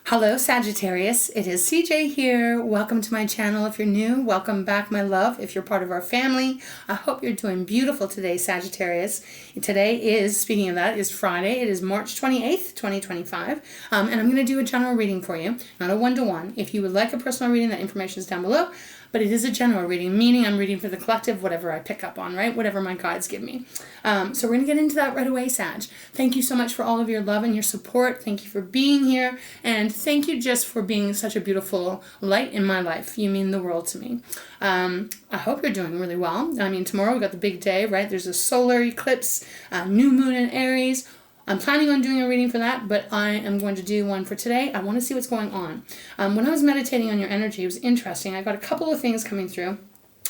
Hello Sagittarius, it is CJ here. Welcome to my channel. If you're new, welcome back my love. If you're part of our family, I hope you're doing beautiful today, Sagittarius. Today is, speaking of that, is Friday. It is March 28th, 2025. And I'm going to do a general reading for you, not a one-to-one. If you would like a personal reading, that information is down below. But it is a general reading, meaning I'm reading for the collective, whatever I pick up on, right? Whatever my guides give me. So we're going to get into that right away, Sag. Thank you so much for all of your love and your support. Thank you for being here. And thank you just for being such a beautiful light in my life. You mean the world to me. I hope you're doing really well. I mean, tomorrow we got the big day, right? There's a solar eclipse, new moon in Aries. I'm planning on doing a reading for that, but I am going to do one for today. I want to see what's going on. When I was meditating on your energy, it was interesting. I got a couple of things coming through.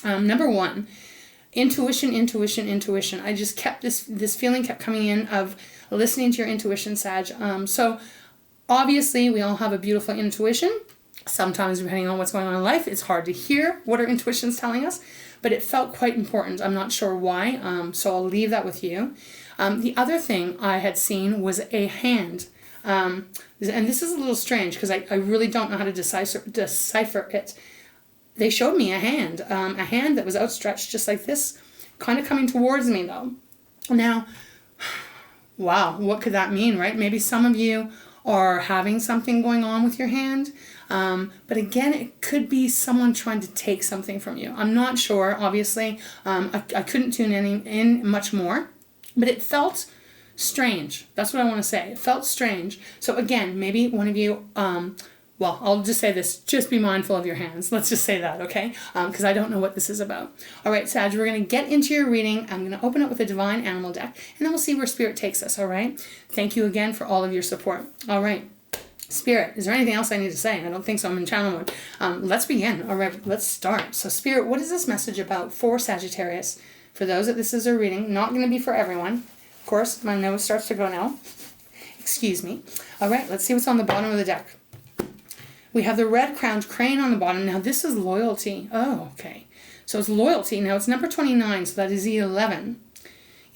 Number one, intuition. I just kept this feeling kept coming in of listening to your intuition, Sag. So obviously we all have a beautiful intuition. Sometimes depending on what's going on in life, it's hard to hear what our intuition's telling us, but it felt quite important. I'm not sure why, so I'll leave that with you. The other thing I had seen was a hand. And this is a little strange because I really don't know how to decipher it. They showed me a hand that was outstretched just like this, kind of coming towards me though. Now, wow, what could that mean, right? Maybe some of you are having something going on with your hand. But again, it could be someone trying to take something from you. I'm not sure, obviously. I couldn't tune in much more. But it felt strange. That's what I want to say. It felt strange. So again, maybe one of you, well, I'll just say this. Just be mindful of your hands. Let's just say that, okay? Because I don't know what this is about. All right, Sag, we're going to get into your reading. I'm going to open up with a Divine Animal deck, and then we'll see where Spirit takes us, all right? Thank you again for all of your support. All right. Spirit, is there anything else I need to say? I don't think so. I'm in channel mode. Let's begin. All right, let's start. So Spirit, what is this message about for Sagittarius? For those that this is a reading, not going to be for everyone. Of course, my nose starts to go now. Excuse me. All right, let's see what's on the bottom of the deck. We have the red crowned crane on the bottom. Now this is loyalty. Oh, okay. So it's loyalty. Now it's number 29, so that is the 11.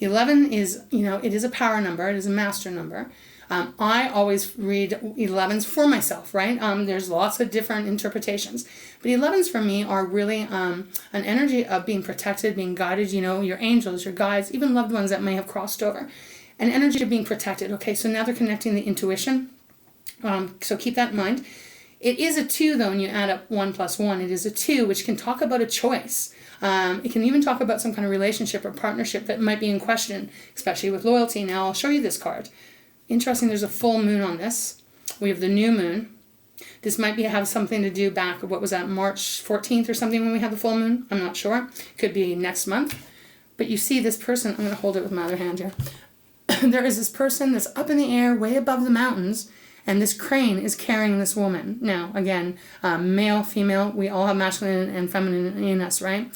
11 is, it is a power number. It is a master number. I always read 11s for myself, right? There's lots of different interpretations. But 11s for me are really an energy of being protected, being guided, your angels, your guides, even loved ones that may have crossed over. An energy of being protected. Okay, so now they're connecting the intuition. So keep that in mind. It is a 2, though, when you add up 1 plus 1. It is a 2, which can talk about a choice. It can even talk about some kind of relationship or partnership that might be in question, especially with loyalty. Now, I'll show you this card. Interesting, there's a full moon on this. We have the new moon. This might have something to do back, what was that, March 14th or something when we had the full moon? I'm not sure. Could be next month. But you see this person, I'm going to hold it with my other hand here. There is this person that's up in the air, way above the mountains, and this crane is carrying this woman. Now, again, male, female, we all have masculine and feminine in us, right?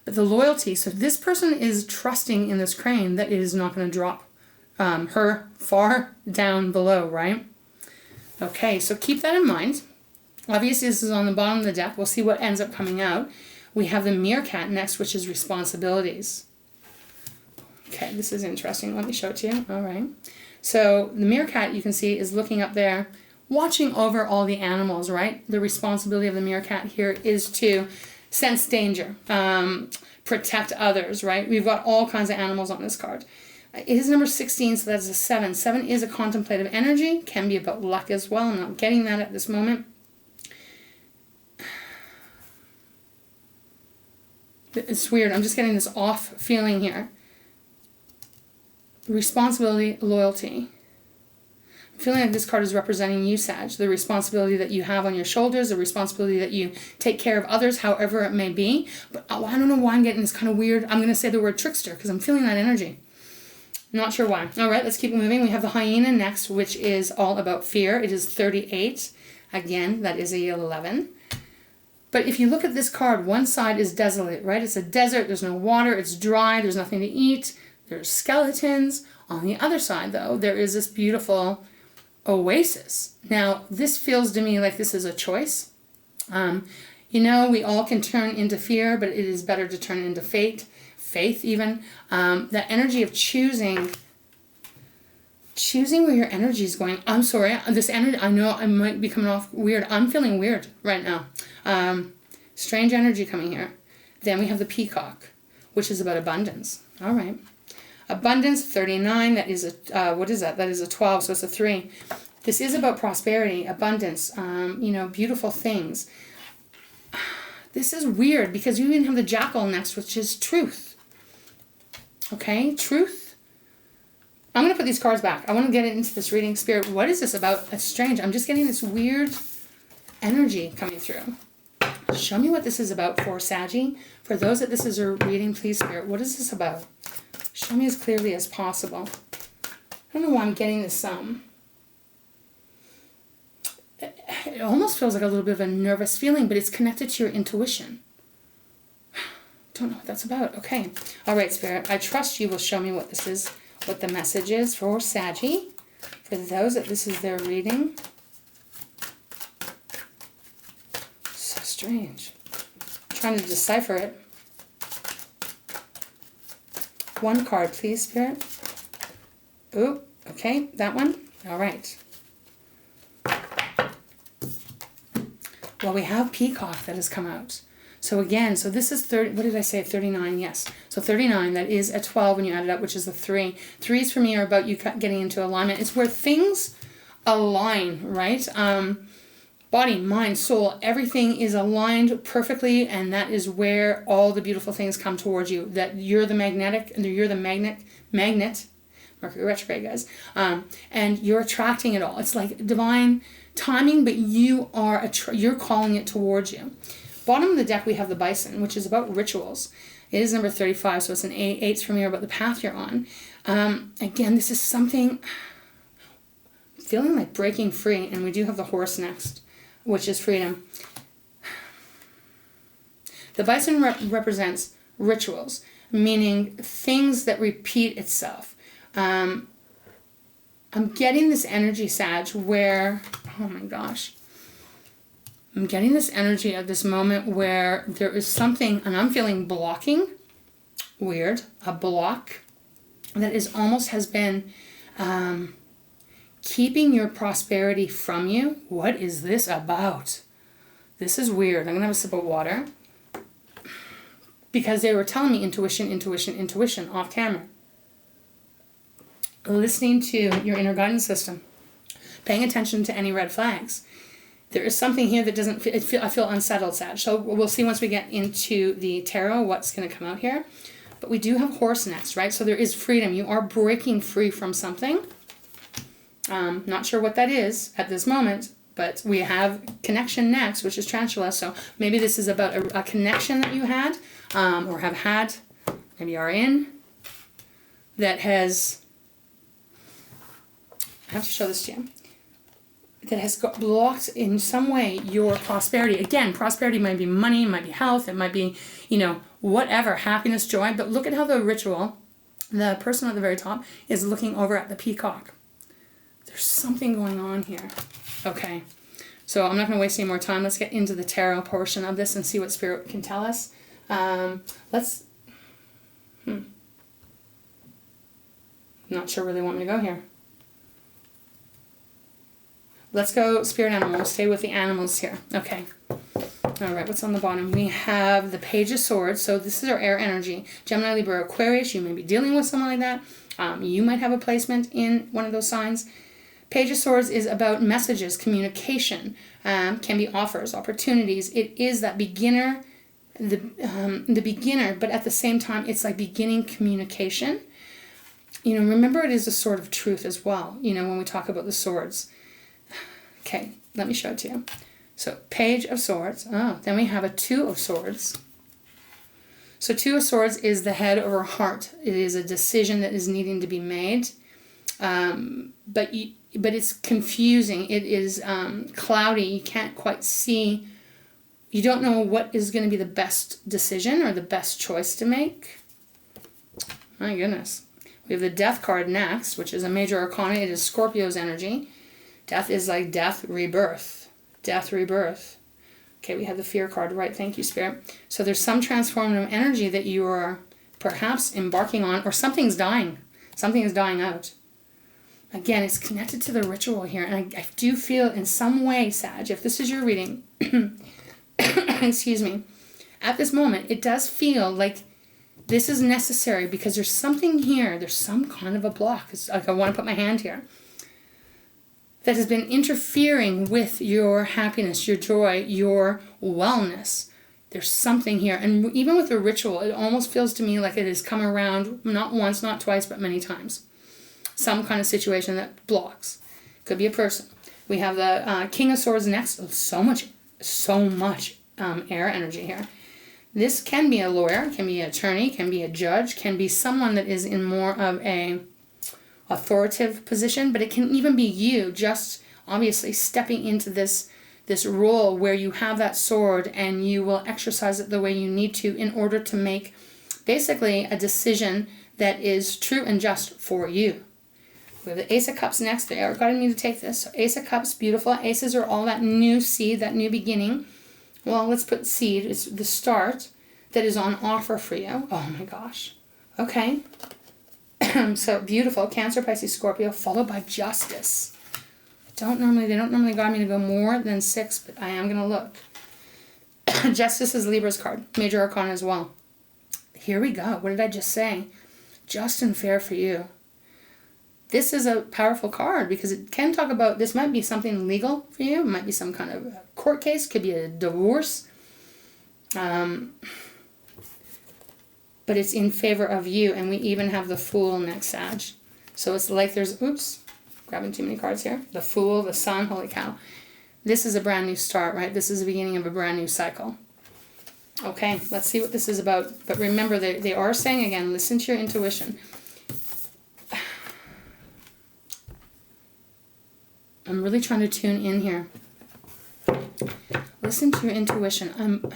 But the loyalty, so this person is trusting in this crane that it is not going to drop her far down below, right? Okay, so keep that in mind. Obviously, this is on the bottom of the deck. We'll see what ends up coming out. We have the meerkat next, which is responsibilities. Okay, this is interesting. Let me show it to you. All right. So the meerkat, you can see, is looking up there, watching over all the animals, right? The responsibility of the meerkat here is to sense danger, protect others, right? We've got all kinds of animals on this card. It is number 16, so that's a 7. 7 is a contemplative energy, can be about luck as well. I'm not getting that at this moment. It's weird. I'm just getting this off feeling here. Responsibility, loyalty. I'm feeling like this card is representing you, Sag. The responsibility that you have on your shoulders, the responsibility that you take care of others, however it may be. But I don't know why I'm getting this kind of weird. I'm going to say the word trickster because I'm feeling that energy. Not sure why. All right, let's keep moving. We have the hyena next, which is all about fear. It is 38. Again, that is a 11. But if you look at this card, one side is desolate, right? It's a desert. There's no water. It's dry. There's nothing to eat. There's skeletons. On the other side, though, there is this beautiful oasis. Now, this feels to me like this is a choice. We all can turn into fear, but it is better to turn into faith even. That energy of choosing choosing where your energy is going. I'm sorry, this energy, I know I might be coming off weird. I'm feeling weird right now. Strange energy coming here. Then we have the peacock, which is about abundance. All right. Abundance, 39, that is a, what is that? That is a 12, so it's a 3. This is about prosperity, abundance, you know, beautiful things. This is weird because you even have the jackal next, which is truth. Okay, truth. I'm going to put these cards back. I want to get into this reading. Spirit, what is this about? It's strange. I'm just getting this weird energy coming through. Show me what this is about for Saggy. For those that this is a reading, please, Spirit, what is this about? Show me as clearly as possible. I don't know why I'm getting this. It almost feels like a little bit of a nervous feeling, but it's connected to your intuition. Don't know what that's about. Okay. All right, Spirit. I trust you will show me what this is, what the message is for Saggy. For those that this is their reading. So strange. I'm trying to decipher it. One card, please, Spirit. Ooh, okay, that one. All right. Well, we have peacock that has come out. So again, so this is 30, what did I say, 39, yes. So 39, that is a 12 when you add it up, which is the 3. 3s for me are about you getting into alignment. It's where things align, right? Body, mind, soul, everything is aligned perfectly, and that is where all the beautiful things come towards you. That you're the magnet, Mercury retrograde, guys, and you're attracting it all. It's like divine timing, but you are you're calling it towards you. Bottom of the deck, we have the bison, which is about rituals. It is number 35, so it's an 8. 8s for me are about the path you're on. Again, this is something feeling like breaking free, and we do have the horse next, which is freedom. The bison represents rituals, meaning things that repeat itself. I'm getting this energy, Sag, where, oh my gosh, I'm getting this energy at this moment where there is something, and I'm feeling blocking, weird, a block that is almost has been keeping your prosperity from you. What is this about? This is weird. I'm going to have a sip of water because they were telling me intuition, intuition, intuition off camera. Listening to your inner guidance system, paying attention to any red flags. There is something here that doesn't feel, I feel unsettled, Sag. So we'll see once we get into the tarot what's going to come out here. But we do have horse next, right? So there is freedom. You are breaking free from something. Not sure what that is at this moment, but we have connection next, which is tarantula. So maybe this is about a connection that you had or have had, maybe are in, that has, I have to show this to you, that has got blocked in some way your prosperity. Again, prosperity might be money, it might be health, it might be, you know, whatever, happiness, joy. But look at how the ritual, the person at the very top, is looking over at the peacock. There's something going on here. Okay, so I'm not going to waste any more time. Let's get into the tarot portion of this and see what Spirit can tell us. Not sure where they want me to go here. Let's go Spirit animal. Stay with the animals here. Okay. All right, what's on the bottom? We have the Page of Swords. So this is our air energy. Gemini, Libra, Aquarius. You may be dealing with someone like that. You might have a placement in one of those signs. Page of Swords is about messages, communication, can be offers, opportunities. It is that beginner, the beginner, but at the same time, it's like beginning communication. You know, remember it is a sword of truth as well, you know, when we talk about the swords. Okay, let me show it to you. So, Page of Swords. Oh, then we have a Two of Swords. So, Two of Swords is the head over heart. It is a decision that is needing to be made. But it's confusing. It is cloudy. You can't quite see. You don't know what is going to be the best decision or the best choice to make. My goodness. We have the Death card next, which is a major arcana. It is Scorpio's energy. Death is like death, rebirth. Death, rebirth. Okay, we have the Fear card, right? Thank you, Spirit. So there's some transformative energy that you are perhaps embarking on, or something's dying. Something is dying out. Again, it's connected to the ritual here. And I do feel in some way, Sag, if this is your reading, excuse me, at this moment, it does feel like this is necessary because there's something here. There's some kind of a block. It's like I want to put my hand here. That has been interfering with your happiness, your joy, your wellness. There's something here. And even with the ritual, it almost feels to me like it has come around not once, not twice, but many times. Some kind of situation that blocks. Could be a person. We have the King of Swords next. So much air energy here. This can be a lawyer, can be an attorney, can be a judge, can be someone that is in more of a authoritative position, but it can even be you just obviously stepping into this role where you have that sword and you will exercise it the way you need to in order to make basically a decision that is true and just for you. We have the Ace of Cups next. They are guiding me to take this. So Ace of Cups, beautiful. Aces are all that new seed, that new beginning. Well, let's put seed. It's the start that is on offer for you. Oh my gosh. Okay. So beautiful. Cancer, Pisces, Scorpio, followed by Justice. They don't normally guide me to go more than 6, but I am going to look. Justice is Libra's card. Major Arcana as well. Here we go. What did I just say? Just and fair for you. This is a powerful card because it can talk about, this might be something legal for you. It might be some kind of court case. Could be a divorce. But it's in favor of you. And we even have the Fool next, Sag. So it's like there's, oops, grabbing too many cards here. The Fool, the Sun, holy cow. This is a brand new start, right? This is the beginning of a brand new cycle. Okay, let's see what this is about. But remember, they are saying again, listen to your intuition. I'm really trying to tune in here. Listen to your intuition.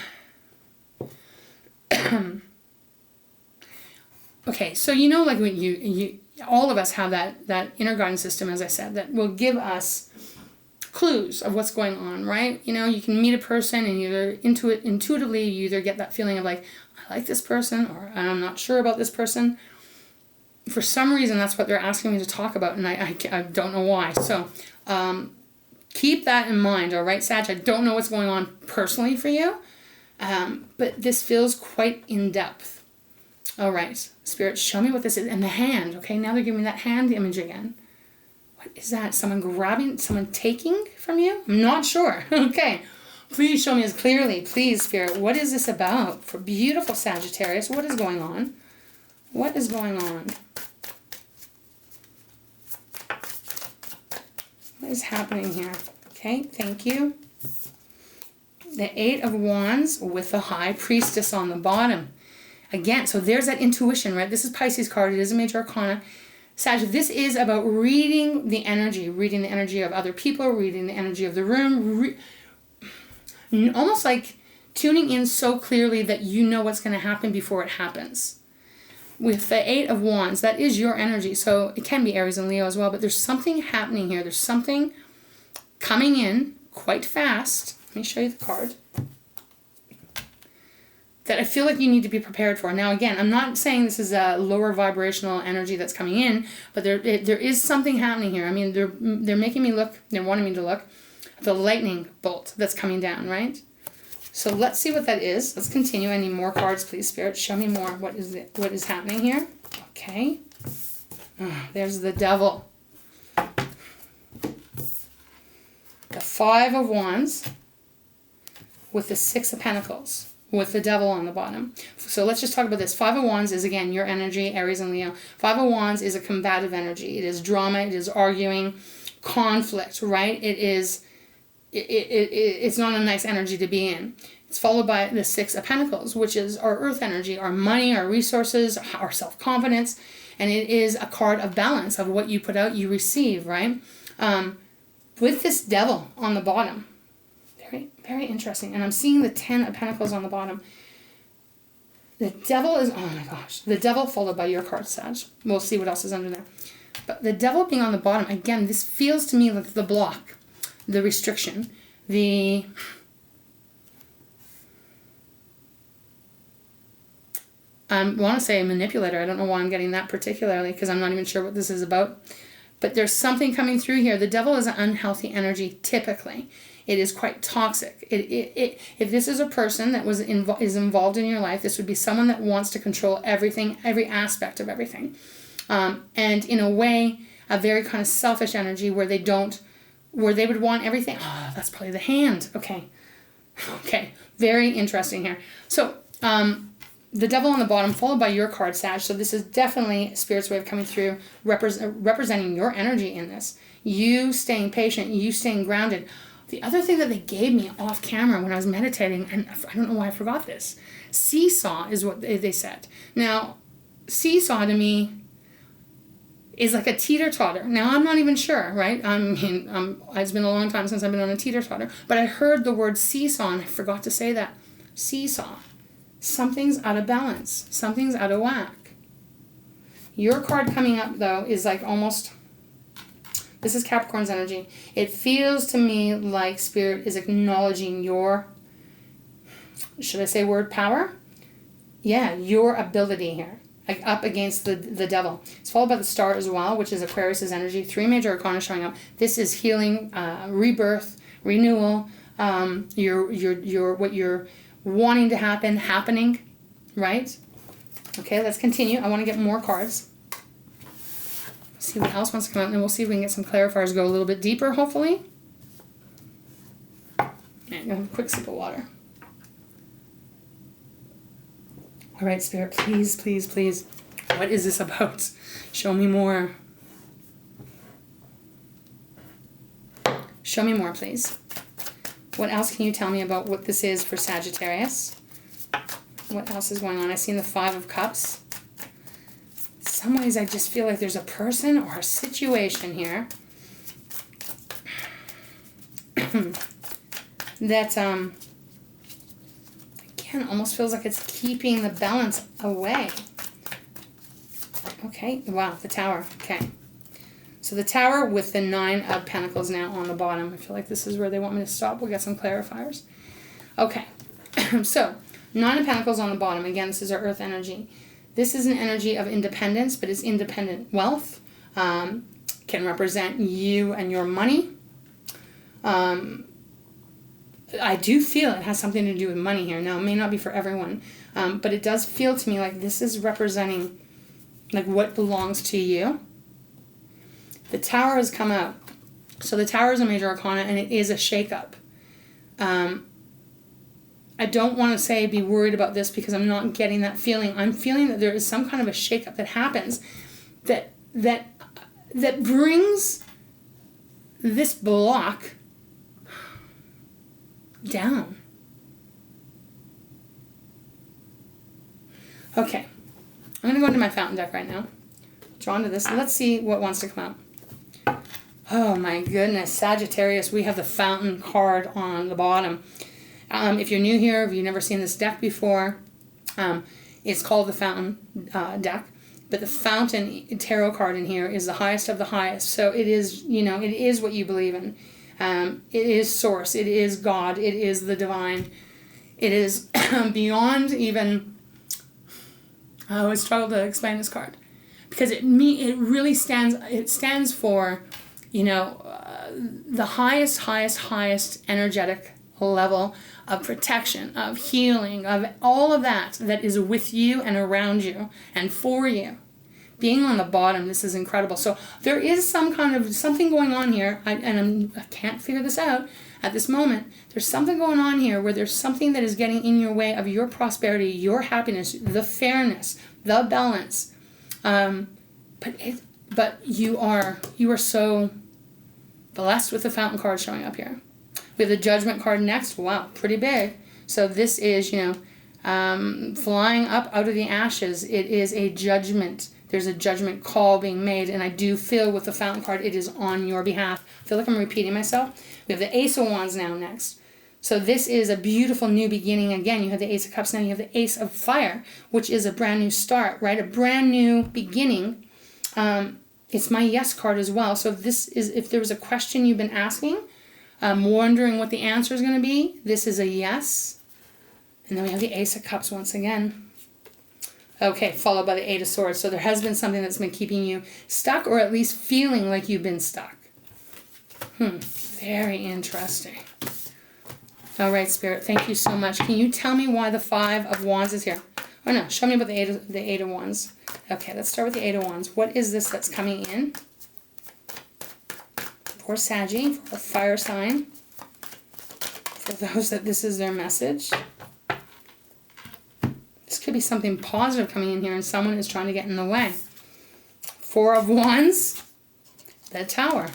Okay, so you know, like when you all of us have that inner guidance system, as I said, that will give us clues of what's going on, right? You know, you can meet a person and either intuitively you either get that feeling of like, I like this person, or I'm not sure about this person. For some reason, that's what they're asking me to talk about, and I don't know why. So keep that in mind, all right, Sag? I don't know what's going on personally for you, but this feels quite in-depth. All right, Spirit, show me what this is. And the hand, okay? Now they're giving me that hand image again. What is that? Someone grabbing, someone taking from you? I'm not sure. Okay, please show me as clearly, please, Spirit. What is this about? For beautiful Sagittarius, what is going on? What is going on? What is happening here? Okay, thank you. The Eight of Wands with the High Priestess on the bottom. Again, so there's that intuition, right? This is Pisces card. It is a major arcana. Sag, this is about reading the energy of other people, reading the energy of the room, almost like tuning in so clearly that you know what's going to happen before it happens. With the Eight of Wands, that is your energy. So it can be Aries and Leo as well, but there's something happening here. There's something coming in quite fast. Let me show you the card. That I feel like you need to be prepared for. Now, again, I'm not saying this is a lower vibrational energy that's coming in, but there is something happening here. I mean, they're making me look, they're wanting me to look at the lightning bolt that's coming down, right? So let's see what that is. Let's continue. I need more cards, please, Spirit. Show me more. What is it? What is happening here? Okay. There's the Devil. The Five of Wands with the Six of Pentacles with the Devil on the bottom. So let's just talk about this. Five of Wands is, again, your energy, Aries and Leo. Five of Wands is a combative energy. It is drama. It is arguing, conflict, right? It's not a nice energy to be in. It's followed by the Six of Pentacles, which is our earth energy, our money, our resources, our self-confidence. And it is a card of balance of what you put out, you receive, right? With this Devil on the bottom. Very, very interesting. And I'm seeing the Ten of Pentacles on the bottom. The Devil is, oh my gosh. The Devil followed by your card, Sag. We'll see what else is under there. But the Devil being on the bottom, again, this feels to me like the block, the restriction, I want to say manipulator. I don't know why I'm getting that particularly because I'm not even sure what this is about. But there's something coming through here. The devil is an unhealthy energy typically. It is quite toxic. If this is a person that is involved in your life, this would be someone that wants to control everything, every aspect of everything. And in a way, a very kind of selfish energy where they would want everything. Oh, that's probably the hand. Okay. Okay. Very interesting here. So, the devil on the bottom, followed by your card, Sag. So this is definitely Spirit's way of coming through, representing your energy in this. You staying patient, you staying grounded. The other thing that they gave me off camera when I was meditating, and I don't know why I forgot this, seesaw is what they said. Now, seesaw to me is like a teeter-totter. Now, I'm not even sure, right? I mean, it's been a long time since I've been on a teeter-totter, but I heard the word seesaw, and I forgot to say that. Seesaw. Something's out of balance. Something's out of whack. Your card coming up, though, is like almost... This is Capricorn's energy. It feels to me like Spirit is acknowledging your... Should I say word power? Yeah, your ability here. Like up against the devil. It's followed by the star as well, which is Aquarius's energy. 3 major arcana showing up. This is healing, rebirth, renewal. What you're wanting to happening, right? Okay, let's continue. I want to get more cards. See what else wants to come out, and then we'll see if we can get some clarifiers, go a little bit deeper, hopefully. And have a quick sip of water. All right, Spirit, please, please, please. What is this about? Show me more. Show me more, please. What else can you tell me about what this is for Sagittarius? What else is going on? I see the 5 of Cups. In some ways, I just feel like there's a person or a situation here that, again, almost feels like it's keeping the balance away. Okay, wow, the Tower, okay. So the Tower with the 9 of Pentacles now on the bottom. I feel like this is where they want me to stop. We'll get some clarifiers. Okay, so 9 of Pentacles on the bottom. Again, this is our Earth energy. This is an energy of independence, but it's independent wealth. Can represent you and your money. I do feel it has something to do with money here. Now, it may not be for everyone, but it does feel to me like this is representing like what belongs to you. The Tower has come out. So the Tower is a major arcana, and it is a shakeup. I don't want to say be worried about this because I'm not getting that feeling. I'm feeling that there is some kind of a shakeup that happens that brings this block down. Okay. I'm going to go into my fountain deck right now. Drawn to this. Let's see what wants to come out. Oh my goodness, Sagittarius, we have the Fountain card on the bottom. If you're new here, if you've never seen this deck before, it's called the Fountain deck. But the Fountain tarot card in here is the highest of the highest. So it is, it is what you believe in. It is Source. It is God. It is the divine. It is beyond even... I always struggle to explain this card. Because it really stands for... the highest energetic level of protection, of healing, of all of that is with you and around you and for you. Being on the bottom, this is incredible. So there is some kind of something going on here, I can't figure this out at this moment. There's something going on here where there's something that is getting in your way of your prosperity, your happiness, the fairness, the balance. But you are so blessed with the Fountain card showing up here. We have the Judgment card next. Wow, pretty big. So this is, flying up out of the ashes. It is a judgment. There's a judgment call being made, and I do feel with the Fountain card, it is on your behalf. I feel like I'm repeating myself. We have the Ace of Wands now next. So this is a beautiful new beginning. Again, you have the Ace of Cups, now you have the Ace of Fire, which is a brand new start, right? A brand new beginning. It's my yes card as well. So this is, if there was a question you've been asking, wondering what the answer is going to be, this is a yes. And then we have the Ace of Cups once again. Okay, followed by the Eight of Swords. So there has been something that's been keeping you stuck, or at least feeling like you've been stuck. Very interesting. All right, Spirit, thank you so much. Can you tell me why the Five of Wands is here? Oh no, show me about the Eight of Wands. Okay, let's start with the Eight of Wands. What is this that's coming in? For Saggy, for a fire sign. For those that this is their message. This could be something positive coming in here and someone is trying to get in the way. Four of Wands. The Tower.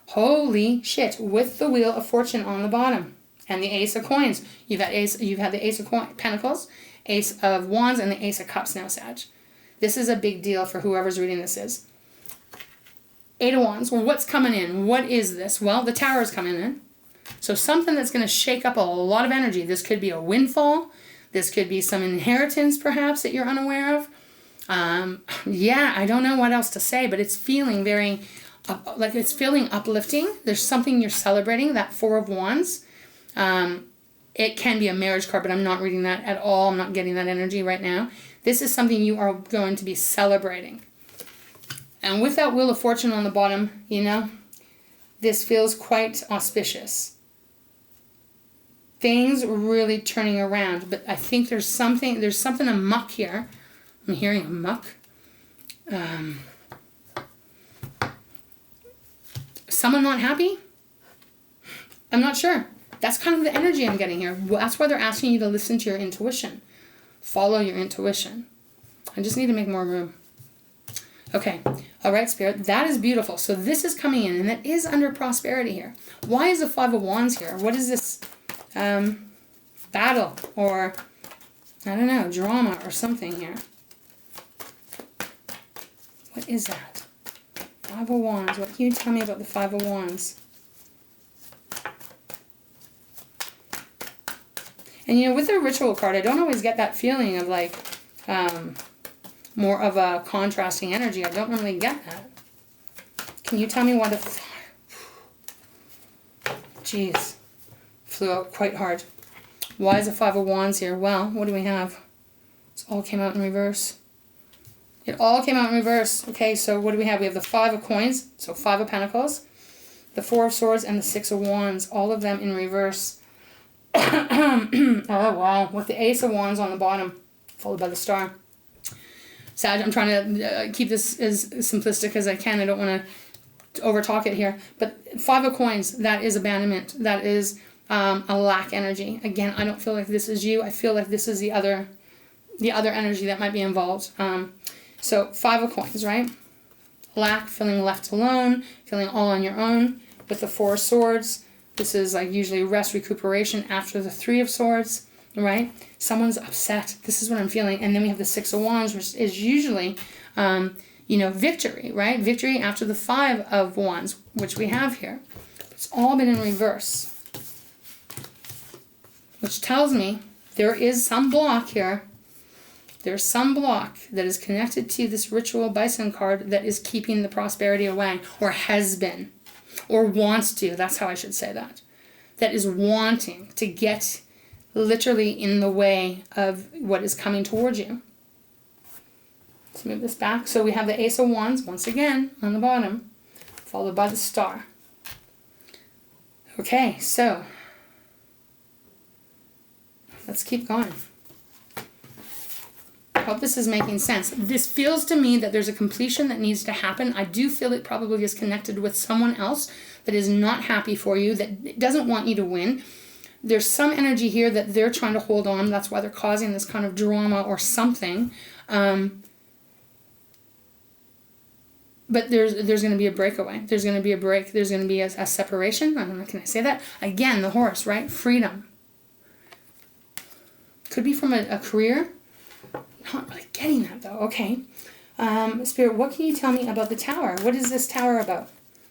Holy shit, with the Wheel of Fortune on the bottom. And the Ace of Coins. You've had the Ace of Pentacles, Ace of Wands, and the Ace of Cups now, Sag. This is a big deal for whoever's reading this is. Eight of Wands. Well, what's coming in? What is this? Well, the Tower is coming in. So something that's going to shake up a lot of energy. This could be a windfall. This could be some inheritance, perhaps, that you're unaware of. Yeah, I don't know what else to say, but it's feeling very, it's feeling uplifting. There's something you're celebrating, that Four of Wands. It can be a marriage card, but I'm not reading that at all. I'm not getting that energy right now. This is something you are going to be celebrating. And with that Wheel of Fortune on the bottom, you know, this feels quite auspicious. Things really turning around, but I think there's something amuck here. I'm hearing amuck. Someone not happy? I'm not sure. That's kind of the energy I'm getting here. That's why they're asking you to listen to your intuition. Follow your intuition. I just need to make more room. Okay. All right, Spirit. That is beautiful. So this is coming in, and that is under prosperity here. Why is the Five of Wands here? What is this battle or, I don't know, drama or something here? What is that? Five of Wands. What can you tell me about the Five of Wands? And, you know, with the ritual card, I don't always get that feeling of, like, more of a contrasting energy. I don't really get that. Can you tell me why the... Jeez. Flew out quite hard. Why is the Five of Wands here? Well, what do we have? It all came out in reverse. It all came out in reverse. Okay, so what do we have? We have the Five of Coins, so Five of Pentacles, the Four of Swords, and the Six of Wands. All of them in reverse. Oh, wow. With the Ace of Wands on the bottom, followed by the Star. Sag, I'm trying to keep this as simplistic as I can. I don't want to overtalk it here. But Five of Coins, that is abandonment. That is a lack energy. Again, I don't feel like this is you. I feel like this is the other energy that might be involved. So Five of Coins, right? Lack, feeling left alone, feeling all on your own. With the Four of Swords, this is like usually rest, recuperation after the Three of Swords, right? Someone's upset. This is what I'm feeling. And then we have the Six of Wands, which is usually, you know, victory, right? Victory after the Five of Wands, which we have here. It's all been in reverse, which tells me there is some block here. There's some block that is connected to this ritual bison card that is keeping the prosperity away, or has been, or wants to. That's how I should say that. That is wanting to get literally in the way of what is coming towards you. Let's move this back. So we have the Ace of Wands once again on the bottom, followed by the Star. Okay, so let's keep going. I hope this is making sense. This feels to me that there's a completion that needs to happen. I do feel it probably is connected with someone else that is not happy for you, that doesn't want you to win. There's some energy here that they're trying to hold on. That's why they're causing this kind of drama or something. But there's going to be a breakaway. There's going to be a break. There's going to be a separation. I don't know, can I say that? Again, the horse, right? Freedom. Could be from a career. Not really getting that though. Okay. Spirit, what can you tell me about the Tower? What is this Tower about?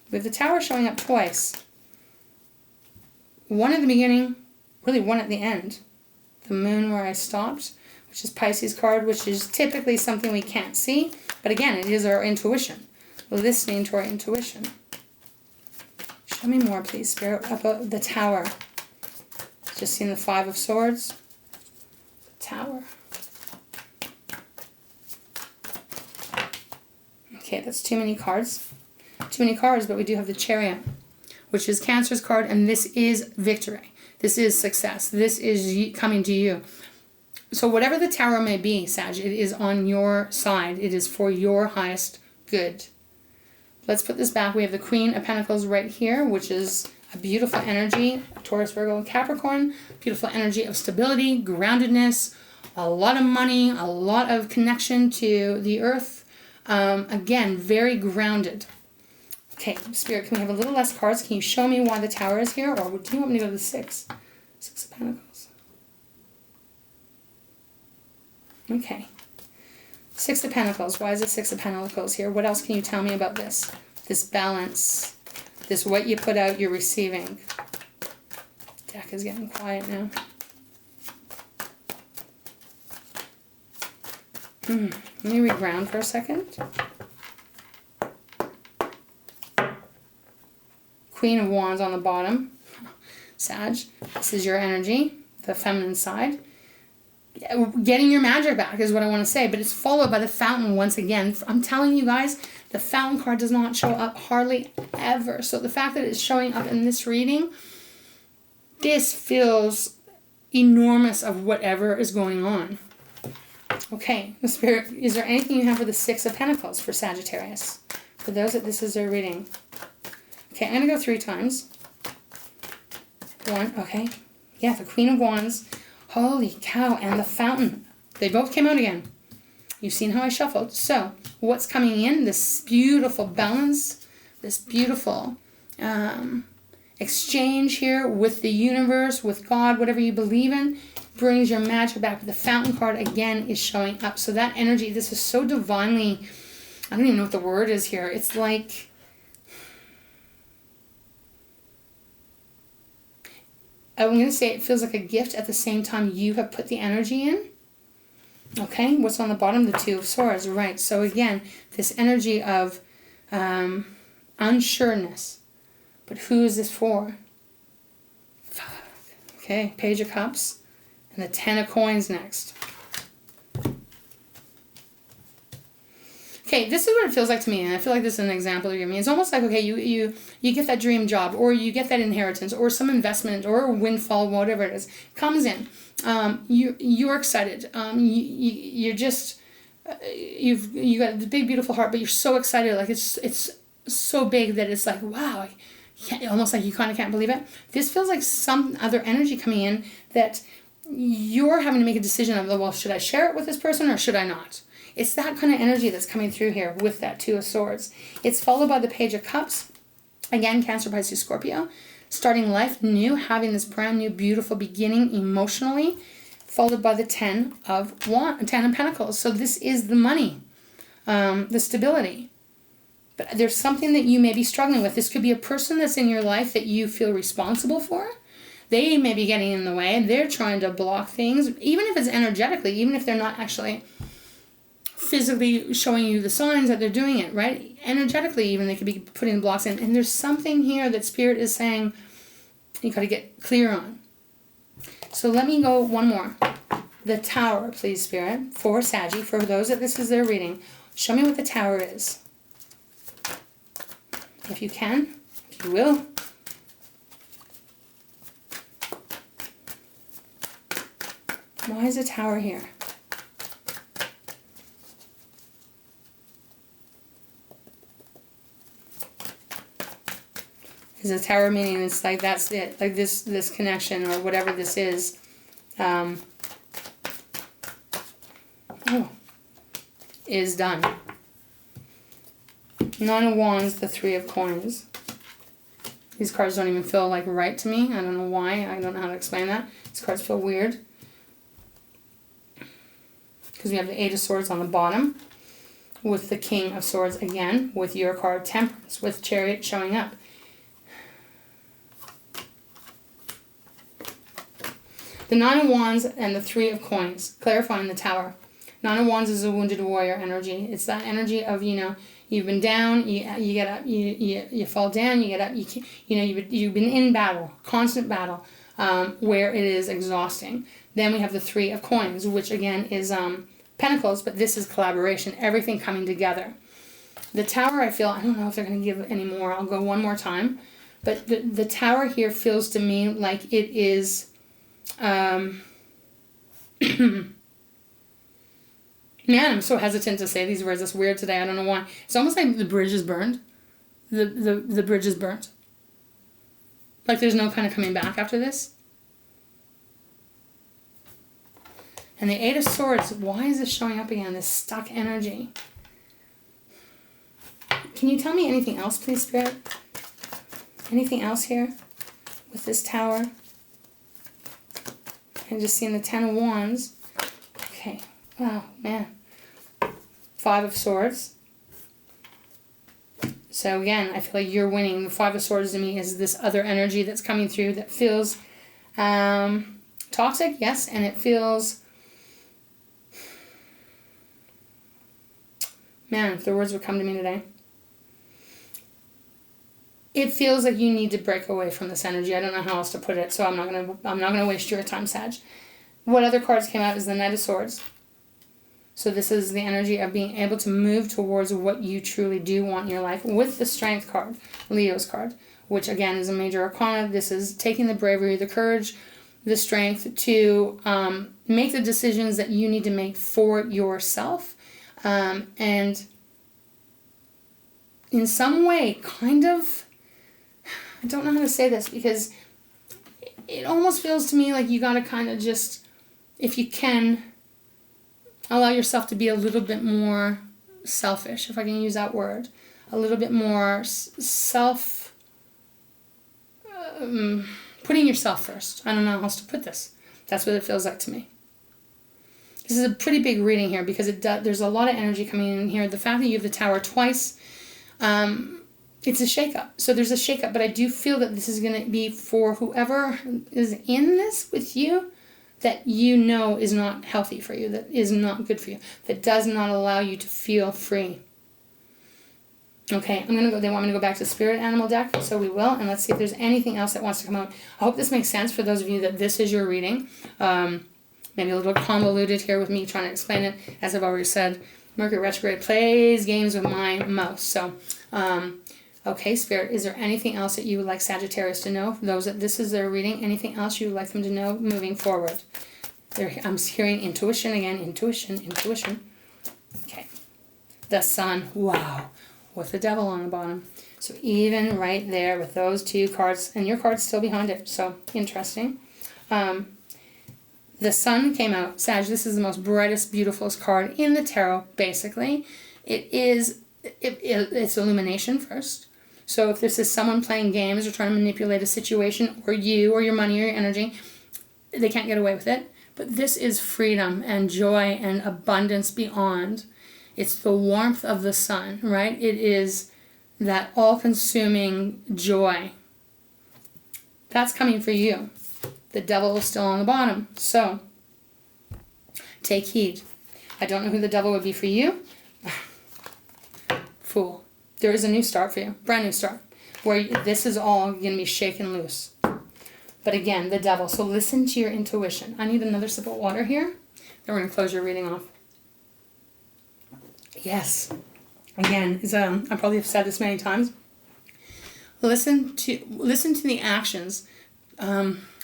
We have the Tower showing up twice. One at the beginning, really one at the end. The Moon where I stopped, which is Pisces card, which is typically something we can't see. But again, it is our intuition. Listening to our intuition. Show me more, please, Spirit, about the Tower. Just seen the Five of Swords. The Tower. Okay, that's too many cards. Too many cards, but we do have the Chariot, which is Cancer's card, and this is victory. This is success. This is coming to you. So whatever the Tower may be, Sag, it is on your side. It is for your highest good. Let's put this back. We have the Queen of Pentacles right here, which is a beautiful energy, Taurus, Virgo, and Capricorn. Beautiful energy of stability, groundedness, a lot of money, a lot of connection to the earth. Again, very grounded. Okay, Spirit, can we have a little less cards? Can you show me why the Tower is here? Or do you want me to go to the Six? Six of Pentacles. Okay. Six of Pentacles. Why is the Six of Pentacles here? What else can you tell me about this? This balance. This what you put out, you're receiving. The deck is getting quiet now. Let me reground for a second. Queen of Wands on the bottom. Sag, this is your energy, the feminine side. Getting your magic back is what I want to say, but it's followed by the Fountain once again. I'm telling you guys, the Fountain card does not show up hardly ever. So the fact that it's showing up in this reading, this feels enormous of whatever is going on. Okay, the Spirit, is there anything you have for the Six of Pentacles for Sagittarius? For those that this is their reading. Okay, I'm going to go 3 times. 1, okay. Yeah, the Queen of Wands. Holy cow, and the Fountain. They both came out again. You've seen how I shuffled. So, what's coming in? This beautiful balance, this beautiful exchange here with the universe, with God, whatever you believe in, brings your magic back. But the Fountain card, again, is showing up. So that energy, this is so divinely, I don't even know what the word is here. It's like, I'm going to say it feels like a gift at the same time you have put the energy in. Okay, what's on the bottom? The Two of Swords, right. So again, this energy of unsureness. But who is this for? Okay, Page of Cups. And the Ten of Coins next. Okay, this is what it feels like to me, and I feel like this is an example you're giving me. It's almost like, okay, you get that dream job, or you get that inheritance, or some investment, or a windfall, whatever it is, comes in. You're excited. You're just, you got the big, beautiful heart, but you're so excited, like it's so big that it's like, wow, almost like you kind of can't believe it. This feels like some other energy coming in that you're having to make a decision of, well, should I share it with this person or should I not? It's that kind of energy that's coming through here with that Two of Swords. It's followed by the Page of Cups. Again, Cancer, Pisces, Scorpio. Starting life new, having this brand new, beautiful beginning emotionally. Followed by the Ten of Pentacles. So this is the money, the stability. But there's something that you may be struggling with. This could be a person that's in your life that you feel responsible for. They may be getting in the way. They're trying to block things, even if it's energetically, even if they're not actually physically showing you the signs that they're doing it, right? Energetically, even they could be putting blocks in. And there's something here that Spirit is saying you got to get clear on. So let me go one more. The Tower, please, Spirit, for Saggy, for those that this is their reading. Show me what the Tower is. If you can, if you will. Why is the Tower here? Is a Tower meaning it's like that's it, like this connection or whatever this is. Is done. Nine of Wands, the Three of Coins. These cards don't even feel like right to me. I don't know why. I don't know how to explain that. These cards feel weird. Because we have the Eight of Swords on the bottom. With the King of Swords again. With your card Temperance. With Chariot showing up. The Nine of Wands and the Three of Coins. Clarifying the Tower. Nine of Wands is a wounded warrior energy. It's that energy of, you've been down, you get up, you fall down, you get up, you've been in battle, constant battle, where it is exhausting. Then we have the Three of Coins, which again is Pentacles, but this is collaboration, everything coming together. The Tower, I feel, I don't know if they're going to give any more. I'll go one more time. But the Tower here feels to me like it is... Man, I'm so hesitant to say these words. It's weird today. I don't know why. It's almost like the bridge is burned. The bridge is burnt. Like there's no kind of coming back after this. And the Eight of Swords, why is this showing up again? This stuck energy. Can you tell me anything else, please, Spirit? Anything else here with this Tower? I'm just seeing the Ten of Wands. Okay. Wow, man. Five of Swords. So again, I feel like you're winning. The Five of Swords to me is this other energy that's coming through that feels toxic, yes, and it feels... Man, if the words would come to me today. It feels like you need to break away from this energy. I don't know how else to put it, so I'm not gonna waste your time, Sag. What other cards came out is the Knight of Swords. So this is the energy of being able to move towards what you truly do want in your life with the Strength card, Leo's card, which again is a major arcana. This is taking the bravery, the courage, the strength to make the decisions that you need to make for yourself. And in some way, kind of... I don't know how to say this because it almost feels to me like you gotta kind of just, if you can, allow yourself to be a little bit more selfish, if I can use that word. A little bit more putting yourself first. I don't know how else to put this. That's what it feels like to me. This is a pretty big reading here because there's a lot of energy coming in here. The fact that you have the Tower twice, it's a shakeup. So there's a shakeup, but I do feel that this is going to be for whoever is in this with you that you know is not healthy for you, that is not good for you, that does not allow you to feel free. Okay, I'm going to go, they want me to go back to the Spirit Animal deck, so we will, and let's see if there's anything else that wants to come out. I hope this makes sense for those of you that this is your reading. Maybe a little convoluted here with me trying to explain it. As I've already said, Mercury retrograde plays games with my mouth. So, okay, Spirit, is there anything else that you would like Sagittarius to know? For those that this is their reading, anything else you would like them to know moving forward? I'm hearing intuition again. Intuition. Okay. The Sun. Wow. With the Devil on the bottom. So even right there with those two cards, and your card's still behind it. So interesting. The Sun came out. Sag, this is the most brightest, beautifulest card in the tarot, basically. It's illumination first. So if this is someone playing games or trying to manipulate a situation, or you, or your money, or your energy, they can't get away with it. But this is freedom and joy and abundance beyond. It's the warmth of the sun, right? It is that all-consuming joy. That's coming for you. The Devil is still on the bottom. So, take heed. I don't know who the Devil would be for you. Fool. There is a new start for you. Brand new start. Where this is all going to be shaken loose. But again, the Devil. So listen to your intuition. I need another sip of water here. Then we're going to close your reading off. Yes. Again, I probably have said this many times. Listen to the actions.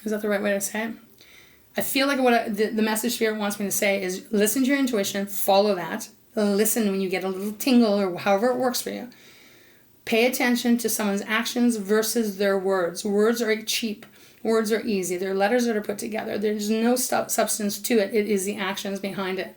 Is that the right way to say it? I feel like the message Spirit wants me to say is listen to your intuition, follow that. Listen when you get a little tingle or however it works for you. Pay attention to someone's actions versus their words. Words are cheap. Words are easy. They're letters that are put together. There's no substance to it. It is the actions behind it.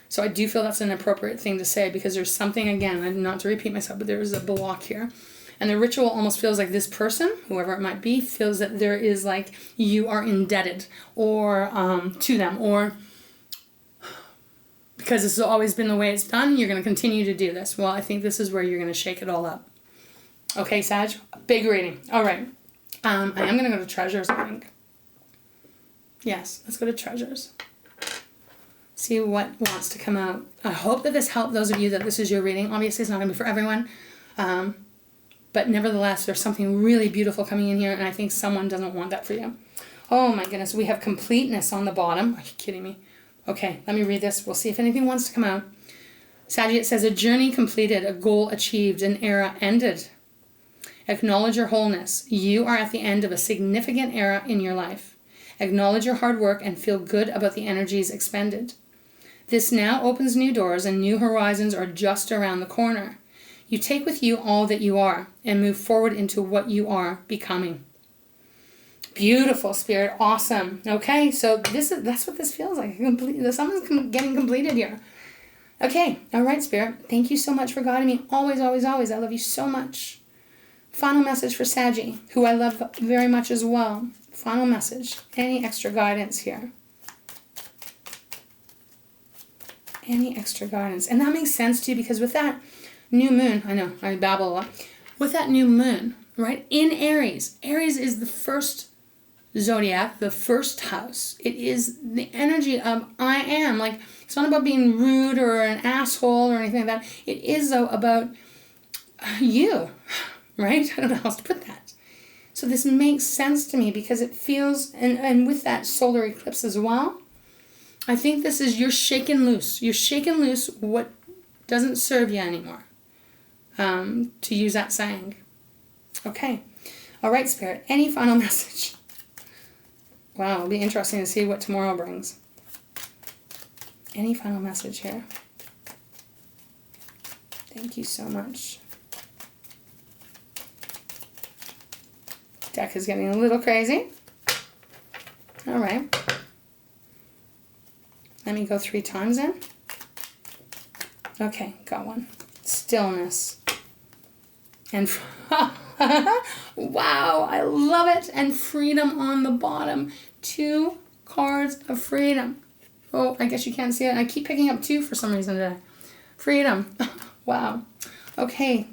So I do feel that's an appropriate thing to say because there's something, again, not to repeat myself, but there is a block here. And the ritual almost feels like this person, whoever it might be, feels that there is like you are indebted or to them, or because this has always been the way it's done, you're going to continue to do this. Well, I think this is where you're going to shake it all up. Okay, Sag? Big reading. All right. I am going to go to Treasures, I think. Yes, let's go to Treasures. See what wants to come out. I hope that this helped those of you that this is your reading. Obviously, it's not going to be for everyone. But nevertheless, there's something really beautiful coming in here, and I think someone doesn't want that for you. Oh my goodness, we have completeness on the bottom. Are you kidding me? Okay, let me read this. We'll see if anything wants to come out. Saggy, it says, a journey completed, a goal achieved, an era ended. Acknowledge your wholeness. You are at the end of a significant era in your life. Acknowledge your hard work and feel good about the energies expended. This now opens new doors and new horizons are just around the corner. You take with you all that you are and move forward into what you are becoming. Beautiful, Spirit. Awesome. Okay, so that's what this feels like. Something's getting completed here. Okay, all right, Spirit. Thank you so much for guiding me. Always, always, always. I love you so much. Final message for Saggy, who I love very much as well. Final message. Any extra guidance here? Any extra guidance? And that makes sense too, because with that new moon, I know I babble a lot. With that new moon, right, in Aries, Aries is the first zodiac, the first house. It is the energy of I am. Like, it's not about being rude or an asshole or anything like that. It is, though, about you, right? I don't know how else to put that. So this makes sense to me because it feels, and with that solar eclipse as well, I think this is you're shaking loose. You're shaking loose what doesn't serve you anymore, to use that saying. Okay. All right, Spirit. Any final message? Wow, it'll be interesting to see what tomorrow brings. Any final message here? Thank you so much. Deck is getting a little crazy. All right. Let me go 3 times in. Okay, got one. Stillness. And wow, I love it. And freedom on the bottom. 2 cards of freedom. Oh, I guess you can't see it. I keep picking up 2 for some reason today. Freedom. Wow. Okay.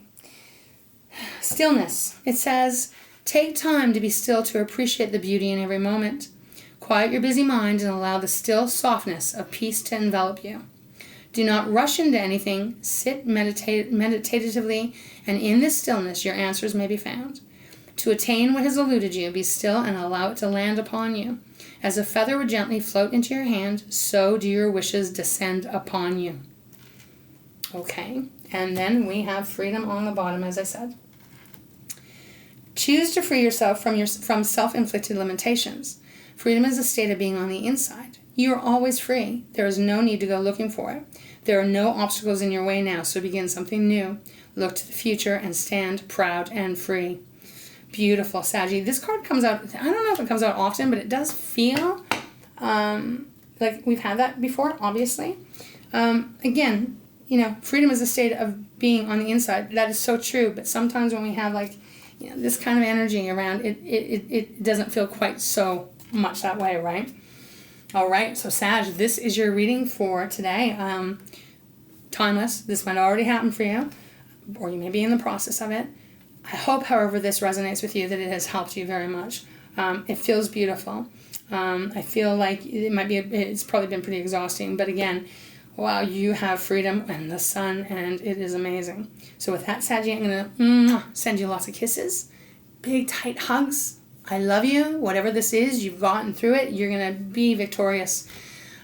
Stillness. It says, take time to be still to appreciate the beauty in every moment. Quiet your busy mind and allow the still softness of peace to envelop you. Do not rush into anything. Sit meditatively, and in this stillness your answers may be found. To attain what has eluded you, be still and allow it to land upon you. As a feather would gently float into your hand, so do your wishes descend upon you. Okay, and then we have freedom on the bottom, as I said. Choose to free yourself from self-inflicted limitations. Freedom is a state of being on the inside. You are always free. There is no need to go looking for it. There are no obstacles in your way now, so begin something new. Look to the future and stand proud and free. Beautiful, Saggy. This card comes out, I don't know if it comes out often, but it does feel like we've had that before, obviously. Again, you know, freedom is a state of being on the inside. That is so true, but sometimes when we have this kind of energy around, it doesn't feel quite so much that way, right? All right, so Sag, this is your reading for today. Timeless. This might already happen for you, or you may be in the process of it. I hope, however, this resonates with you, that it has helped you very much. It feels beautiful. I feel like it's probably been pretty exhausting, but again, wow, you have freedom and the sun, and it is amazing. So with that, Saggy, I'm going to send you lots of kisses, big, tight hugs. I love you. Whatever this is, you've gotten through it. You're going to be victorious.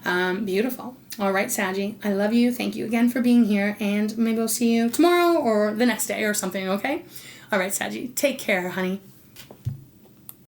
Beautiful. All right, Saggy, I love you. Thank you again for being here, and maybe we'll see you tomorrow or the next day or something, okay? All right, Saggy, take care, honey.